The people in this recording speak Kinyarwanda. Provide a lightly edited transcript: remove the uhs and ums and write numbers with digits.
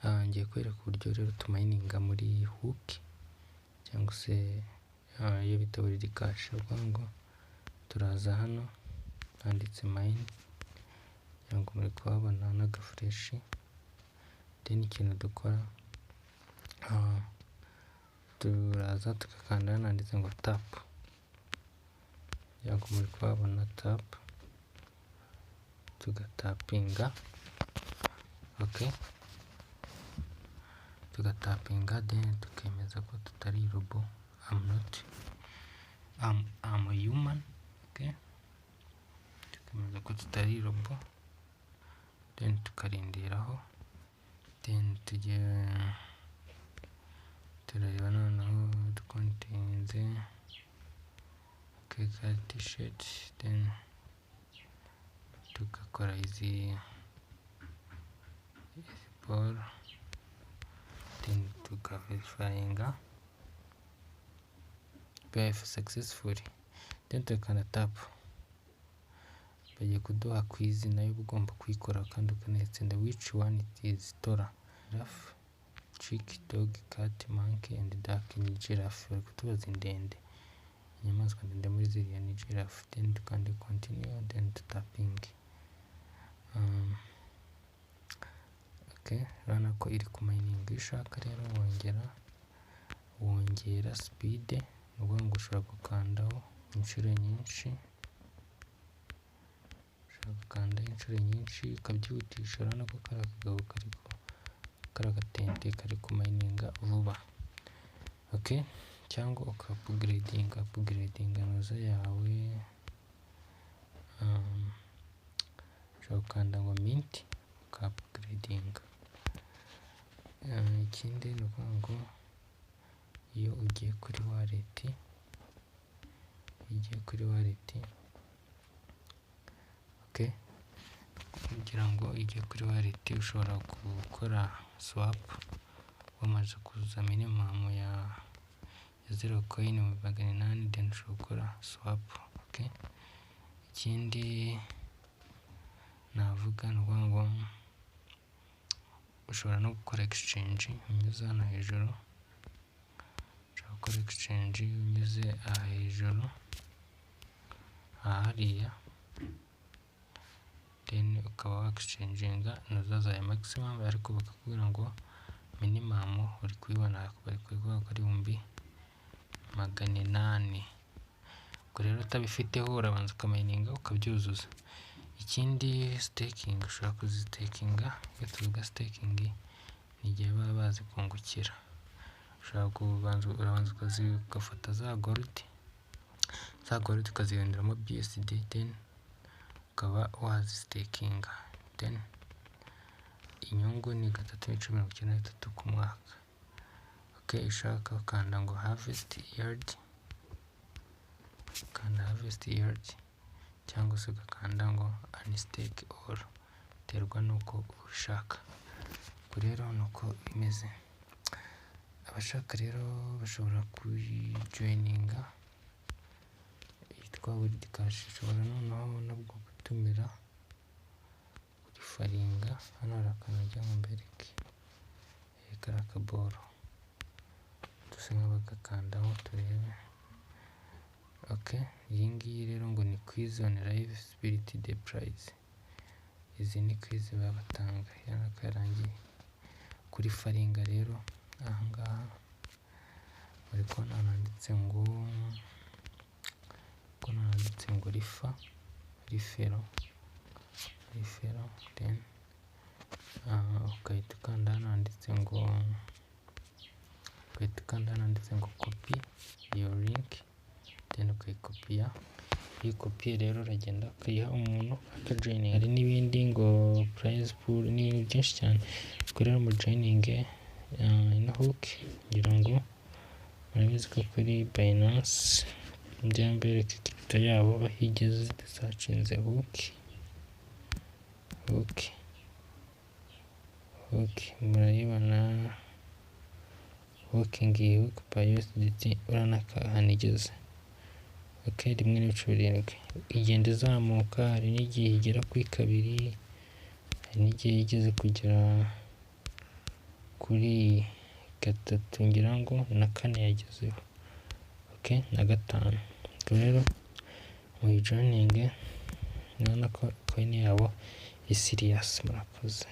ngiye kwereka uburyo rero tumayininga muri hook cyangwa se iyo bita buri cache. ubwo ngo turaza hano handitse mine kugira ngo muri kuhabona n'agafureshi. then ikintu dukora turaza tugakanda hano handitse ngo tap kugira ngo muri kuhabona tap, tugatapinga. Okay, tugatapinga then tukemeza ko tutari robo. I'm a human. Okay, tukemeza ko tutari robo then tukarindiraho. Then turareba noneho dukontinze t-shirt, then tugakora izi ball, then tukaverifyinga PF successfully, then tukanda tap. bagiye kuduha quiz nayo ugomba kuyikora kandi ukanetsinda. which one it is? tora giraffe, chick, dog, cat, monkey and duck. ni giraffe. bari kutubaza indende, inyamaswa ndende muri ziriya ni giraffe. then tukande continue, then tutaping. Okay, urabona ko iri ku mining. iyo ushaka rero wongera speed, ni ukuvuga ngo ushobora gukandaho inshuro nyinshi, ukabyihutisha. urabona ko kari akagabo kari agatente kari ku mininga vuba. Okay, cyangwa upgradinga noza yawe. ushobora gukanda ngo mint upgradinga. ikindi ni ukuvuga ngo iyo ugiye kuri wallet, okay, kugira ngo ujye kuri wallet ushobora gukora swap wamaze kuzuza minimum ya 0 coin mu 800, then ushobora gukora swap. Okay, ikindi navuga ni ukuvuga ngo ushobora no gukora exchange unyuze hano hejuru. ushobora gukora exchange unyuze aha hejuru hariya, then ukaba wa-exchanginga noza za maximum, ariko bakakubwira ngo minimum uri kuyibona bari kuvuga ko ari 800. ubwo rero utabifiteho urabanza ukamayininga ukabyuzuza. ikindi staking, ushobora kuzitakinga. iyo tuvuga staking ni igihe baba bazi kungukira. urabanza ugafata za gold ukazihinduramo BSD, then ukaba wazitakinga. then inyungu ni 3.93 ku mwaka. Okay, ushaka ukanda ngo harvest yield, cyangwa se ugakanda ngo unstake all, terwa nuko ushaka. ubwo rero nuko bimeze. abashaka rero bashobora kujoininga yitwa World Cash. ushobora noneho nabwo gutumira kuri faringa. hano hari akantu ujya mu mbereke kari akaboro, dusa nk'abagakandaho turebe. Okay, iyi ngiyi rero ngo ni quiz on live spirit day prize. izi ni quiz babatanga yarakarangiye kuri faringa. rero ahangaha bari kubona handitse ngo rifero, then ukahita ukanda hano handitse ngo copy your link, then ukayikopiya. iyi kopi rero uragenda ukayiha umuntu akajoininga. hari n'ibindi ngo prize pool ni byinshi cyane. ubwo rero mu joining ino hook ngira ngo murabizi ko kuri Binance njya mbereka ikirito yabo aho igeze. dusacinze hook murayibona. hook by USDT urabona ko ahantu igeze. Okay, 1.7 igenda izamuka. hari n'igihe igera kuri 2, hari n'igihe igeze kugera kuri 3 ngira ngo na 4 yagezeho, okay, na 5. Ubwo rero muyijoininge, urabona ko coin yabo iri serious. Murakoze.